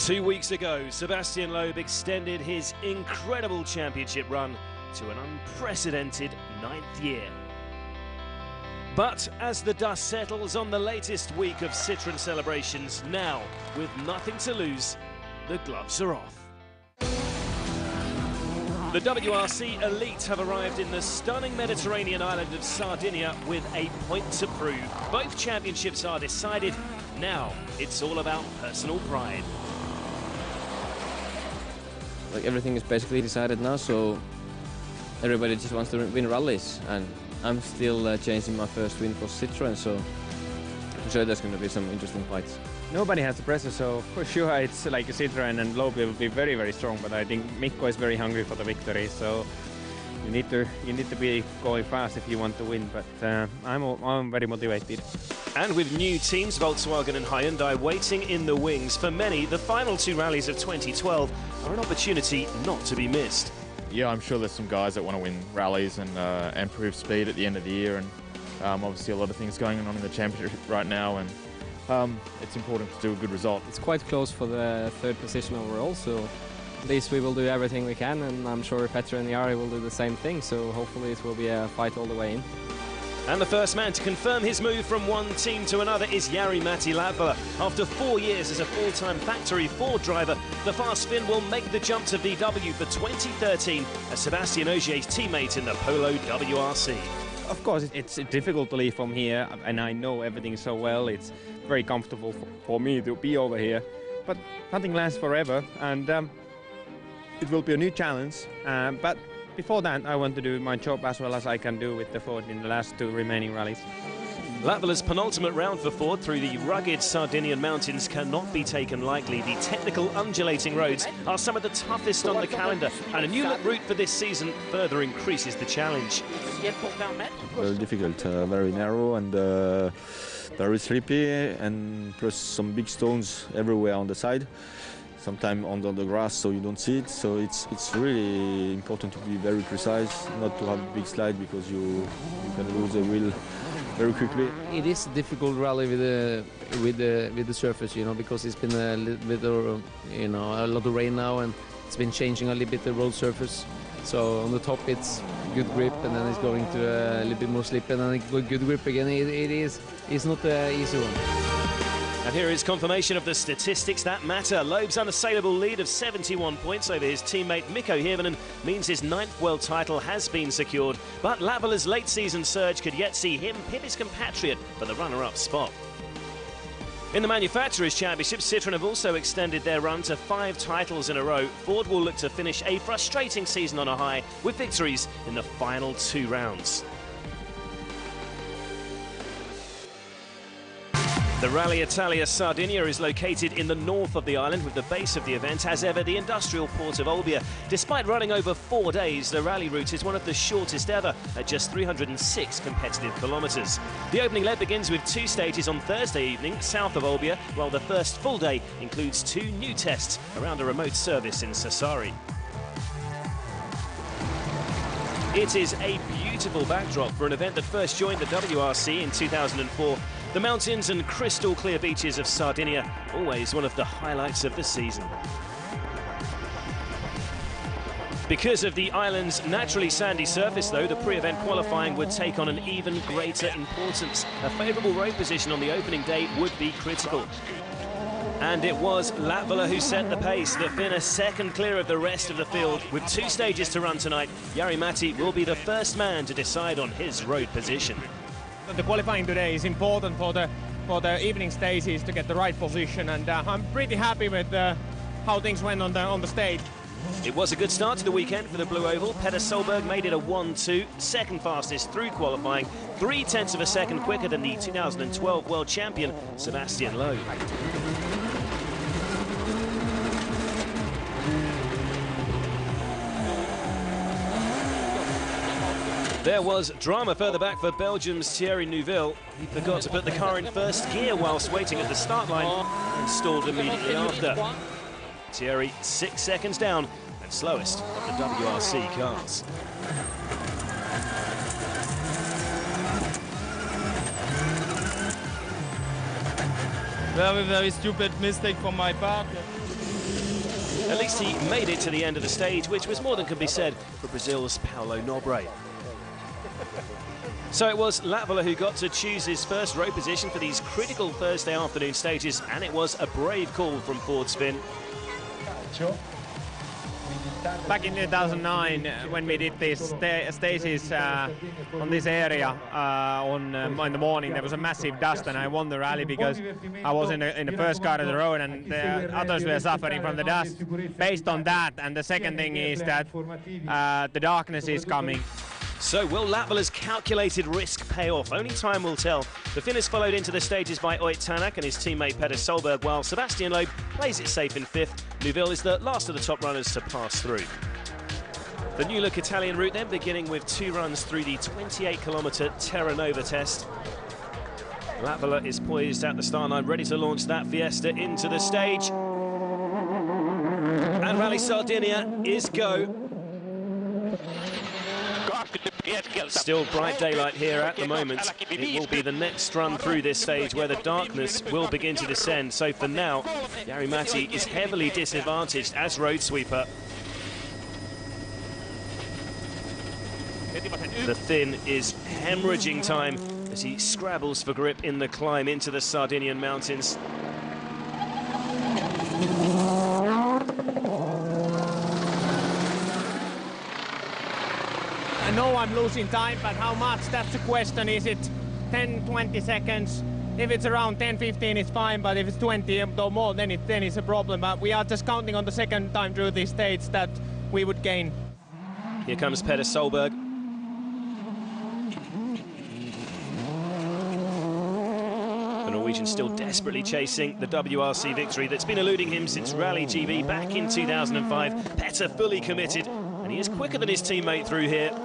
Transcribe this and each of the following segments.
2 weeks ago, Sebastian Loeb extended his incredible championship run to an unprecedented 9th year. But as the dust settles on the latest week of Citroën celebrations, now, with nothing to lose, the gloves are off. The WRC elite have arrived in the stunning Mediterranean island of Sardinia with a point to prove. Both championships are decided. Now, it's all about personal pride. Like everything is basically decided now, so everybody just wants to win rallies, and I'm still chasing my first win for Citroën, so I'm sure there's going to be some interesting fights. Nobody has the pressure, so for sure it's like a Citroën, and Loeb will be very, very strong, but I think Mikko is very hungry for the victory, so you need to be going fast if you want to win, but I'm very motivated. And with new teams, Volkswagen and Hyundai, waiting in the wings, for many, the final 2 rallies of 2012 are an opportunity not to be missed. Yeah, I'm sure there's some guys that want to win rallies and improve speed at the end of the year, and obviously a lot of things going on in the championship right now, and it's important to do a good result. It's quite close for the 3rd position overall, so at least we will do everything we can, and I'm sure Petra and Jari will do the same thing, so hopefully it will be a fight all the way in. And the first man to confirm his move from one team to another is Jari-Matti Latvala. After 4 years as a full-time factory Ford driver, the fast Finn will make the jump to VW for 2013 as Sébastien Ogier's teammate in the Polo WRC. Of course, it's difficult to leave from here, and I know everything so well. It's very comfortable for me to be over here, but nothing lasts forever, and it will be a new challenge. But before that, I want to do my job as well as I can do with the Ford in the last 2 remaining rallies. Latvala's penultimate round for Ford through the rugged Sardinian mountains cannot be taken lightly. The technical undulating roads are some of the toughest on the calendar, and a new route for this season further increases the challenge. Very difficult, very narrow and very slippery, and plus some big stones everywhere on the side. Sometimes under the grass, so you don't see it. So it's really important to be very precise, not to have a big slide, because you can lose the wheel very quickly. It is a difficult rally with the surface, you know, because it's been a little bit of, you know, a lot of rain now, and it's been changing a little bit the road surface. So on the top it's good grip, and then it's going to a little bit more slip, and then good grip again. It's not an easy one. And here is confirmation of the statistics that matter. Loeb's unassailable lead of 71 points over his teammate Mikko Hirvonen means his 9th world title has been secured. But Latvala's late season surge could yet see him pit his compatriot for the runner-up spot. In the Manufacturers' Championship, Citroën have also extended their run to 5 titles in a row. Ford will look to finish a frustrating season on a high with victories in the final 2 rounds. The Al-Attiyah Sardinia is located in the north of the island, with the base of the event, as ever, the industrial port of Olbia. Despite running over 4 days, the rally route is one of the shortest ever, at just 306 competitive kilometres. The opening leg begins with 2 stages on Thursday evening, south of Olbia, while the first full day includes 2 new tests around a remote service in Sassari. It is a beautiful backdrop for an event that first joined the WRC in 2004. The mountains and crystal clear beaches of Sardinia, always one of the highlights of the season. Because of the island's naturally sandy surface, though, the pre-event qualifying would take on an even greater importance. A favourable road position on the opening day would be critical. And it was Latvala who set the pace. The Finn a second clear of the rest of the field. With 2 stages to run tonight, Jari-Matti will be the first man to decide on his road position. The qualifying today is important for the evening stages to get the right position, and I'm pretty happy with how things went on the stage. It was a good start to the weekend for the Blue Oval. Petter Solberg made it a 1-2, second fastest through qualifying, 0.3 of a second quicker than the 2012 world champion Sebastian Loeb. There was drama further back for Belgium's Thierry Neuville. He forgot to put the car in first gear whilst waiting at the start line and stalled immediately after. Thierry 6 seconds down and slowest of the WRC cars. Very, very stupid mistake from my part. At least he made it to the end of the stage, which was more than could be said for Brazil's Paulo Nobre. So it was Latvala who got to choose his first road position for these critical Thursday afternoon stages, and it was a brave call from Ford Spin. Back in 2009, when we did these stages on this area in the morning, there was a massive dust, and I won the rally because I was in the first car of the road, and the others were suffering from the dust. Based on that, and the second thing is that the darkness is coming. So will Latvala's calculated risk pay off? Only time will tell. The Finns followed into the stages by Al-Attiyah and his teammate Peter Solberg, while Sebastian Loeb plays it safe in 5th. Neuville is the last of the top runners to pass through. The new look Italian route then, beginning with 2 runs through the 28-kilometre Terranova test. Latvala is poised at the start line, ready to launch that Fiesta into the stage. And Rally Sardinia is go. Still bright daylight here at the moment. It will be the next run through this stage where the darkness will begin to descend. So for now, Jari-Matti is heavily disadvantaged as road sweeper. The Finn is hemorrhaging time as he scrabbles for grip in the climb into the Sardinian mountains. I know I'm losing time, but how much? That's the question. Is it 10, 20 seconds? If it's around 10, 15, it's fine, but if it's 20 or more, then it's a problem. But we are just counting on the second time through this stage that we would gain. Here comes Peter Solberg. The Norwegian still desperately chasing the WRC victory that's been eluding him since Rally GB back in 2005. Petter fully committed, and he is quicker than his teammate through here.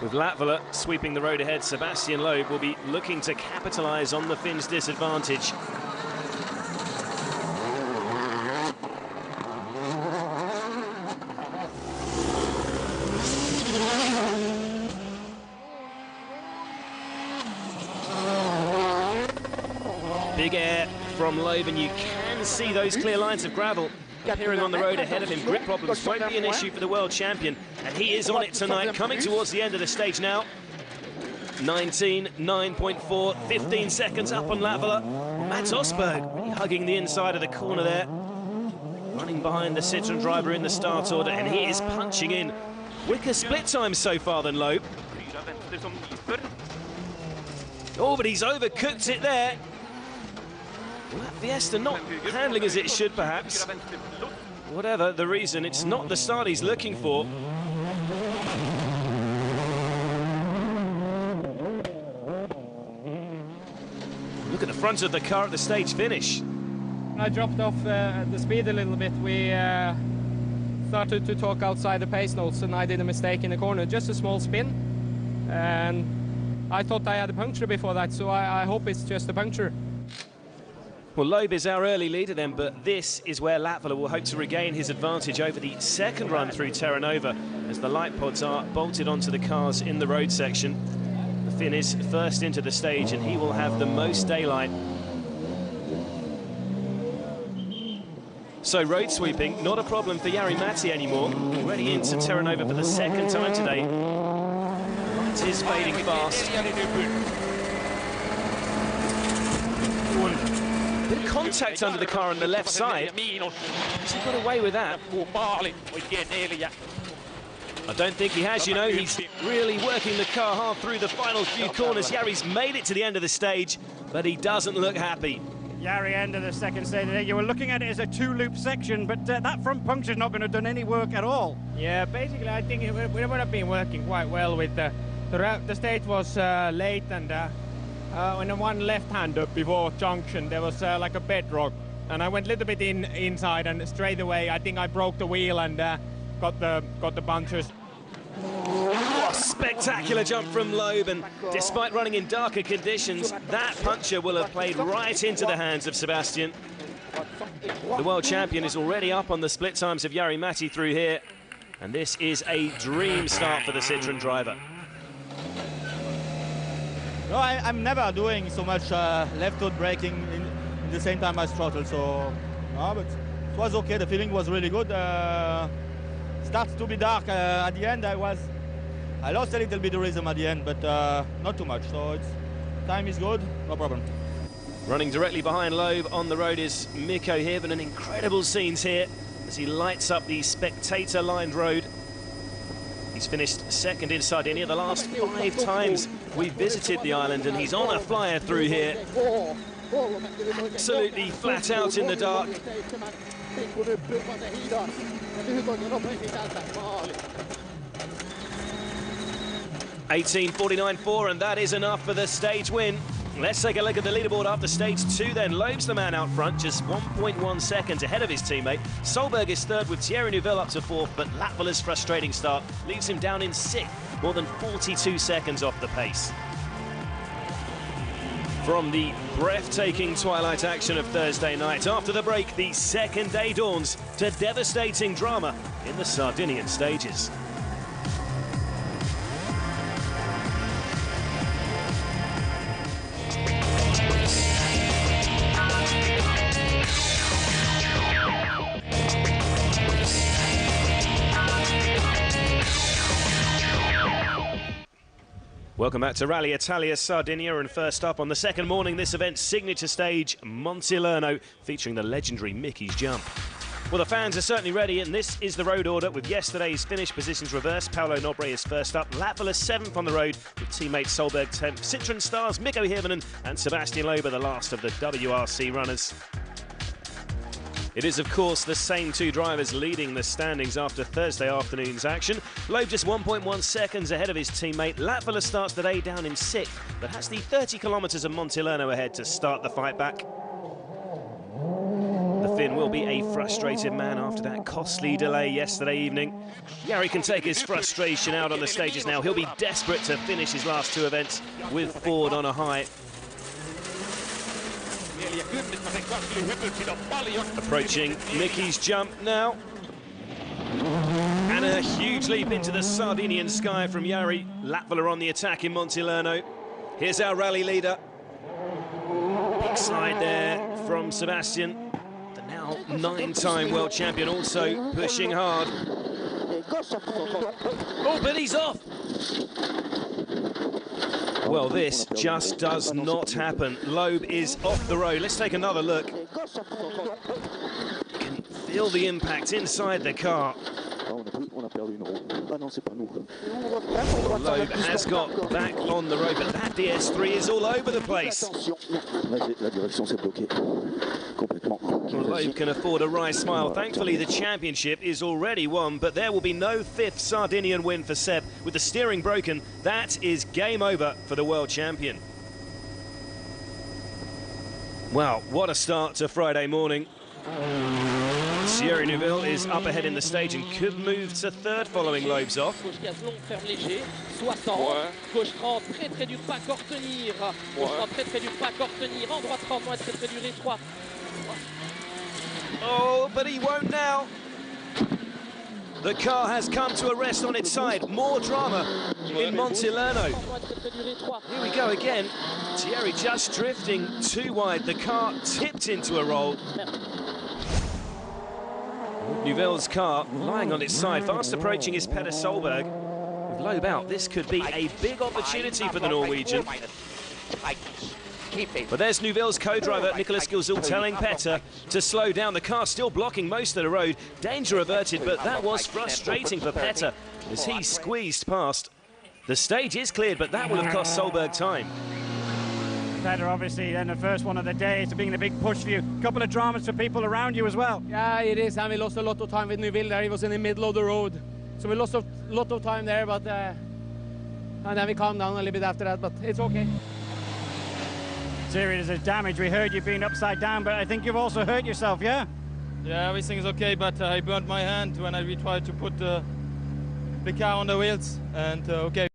With Latvala sweeping the road ahead, Sebastian Loeb will be looking to capitalise on the Finns' disadvantage. Big air from Loeb, and you can see those clear lines of gravel appearing on the road ahead of him. Grip problems won't be an issue for the world champion, and he is on it tonight, coming towards the end of the stage now. 19.9.4, 15 seconds up on Latvala. Mats Osberg really hugging the inside of the corner there, running behind the Citroen driver in the start order, and he is punching in quicker split times so far than Loeb. Oh, but he's overcooked it there. Well, that Fiesta not handling as it should, perhaps. Whatever the reason, it's not the start he's looking for. Look at the front of the car at the stage finish. I dropped off the speed a little bit. We started to talk outside the pace notes, and I did a mistake in the corner, just a small spin. And I thought I had a puncture before that, so I hope it's just a puncture. Well, Loeb is our early leader then, but this is where Latvala will hope to regain his advantage over the second run through Terranova, as the light pods are bolted onto the cars in the road section. The Finn is first into the stage, and he will have the most daylight. So road sweeping, not a problem for Jari-Matti anymore. Ready into Terranova for the second time today. Light is fading fast. Bit of contact under the car on the left side. Has he got away with that? I don't think he has, you know. He's really working the car hard through the final few corners. Jari's made it to the end of the stage, but he doesn't look happy. Jari end of the second stage. You were looking at it as a 2-loop section, but that front puncture is not going to have done any work at all. Yeah, basically I think we would have been working quite well with the stage was late, and on the one left-hander before junction there was like a bedrock, and I went a little bit inside, and straight away I think I broke the wheel and got the punctures. What a spectacular jump from Loeb, and despite running in darker conditions, that puncture will have played right into the hands of Sebastian. The world champion is already up on the split times of Jari-Matti through here, and this is a dream start for the Citroen driver. No, I'm never doing so much left foot braking at the same time as throttle. So, but it was okay. The feeling was really good. Starts to be dark at the end. I lost a little bit of rhythm at the end, but not too much. So time is good, no problem. Running directly behind Loeb on the road is Mikko Hirvonen. Incredible scenes here as he lights up the spectator-lined road. He's finished second in Sardinia the last 5 times we've visited the island, and he's on a flyer through here. Absolutely flat out in the dark. 18:49.4, and that is enough for the stage win. Let's take a look at the leaderboard after stage 2 then. Loeb's the man out front, just 1.1 seconds ahead of his teammate. Solberg is third with Thierry Neuville up to 4th, but Latval's frustrating start leaves him down in 6th, more than 42 seconds off the pace. From the breathtaking twilight action of Thursday night, after the break, the second day dawns to devastating drama in the Sardinian stages. Welcome back to Rally Italia Sardinia, and first up on the second morning, this event's signature stage, Montilerno, featuring the legendary Mickey's Jump. Well, the fans are certainly ready, and this is the road order with yesterday's finish positions reversed. Paolo Nobre is first up, Latvala 7th on the road with teammate Solberg 10th. Citroen stars Mikko Hirvonen and Sebastian Loeb are the last of the WRC runners. It is, of course, the same 2 drivers leading the standings after Thursday afternoon's action. Loeb just 1.1 seconds ahead of his teammate. Latvala starts the day down in 6th, but has the 30 kilometres of Montilerno ahead to start the fight back. The Finn will be a frustrated man after that costly delay yesterday evening. Jari can take his frustration out on the stages now. He'll be desperate to finish his last 2 events with Ford on a high. Approaching Mickey's Jump now. And a huge leap into the Sardinian sky from Jari. Latvala on the attack in Montilerno. Here's our rally leader. Big slide there from Sebastian, the now 9-time world champion, also pushing hard. Oh, but he's off! Well, this just does not happen. Loeb is off the road. Let's take another look. You can feel the impact inside the car. Loeb has got back on the road, but that DS3 is all over the place. Well, Loeb can afford a wry smile. Thankfully, the championship is already won, but there will be no 5th Sardinian win for Seb. With the steering broken, that is game over for the world champion. Wow, what a start to Friday morning. Thierry Neuville is up ahead in the stage and could move to 3rd following Loeb's off. Oh, but he won't now. The car has come to a rest on its side. More drama in Montilerno. Here we go again. Thierry just drifting too wide. The car tipped into a roll. Neuville's car lying on its side, fast approaching is Petter Solberg. With Loeb out, this could be a big opportunity for the Norwegian. But there's Neuville's co-driver, Nicolas Gilzoul, telling Petter to slow down. The car still blocking most of the road. Danger averted, but that was frustrating for Petter as he squeezed past. The stage is cleared, but that will have cost Solberg time. Petter, obviously, then the first one of the day, it's been a big push for you. A couple of dramas for people around you as well. Yeah, it is, and we lost a lot of time with Neuville there. He was in the middle of the road. So we lost a lot of time there, but and then we calmed down a little bit after that, but it's okay. Serious damage. We heard you being upside down, but I think you've also hurt yourself, yeah? Yeah, everything's okay, but I burned my hand when I tried to put the car on the wheels, and okay.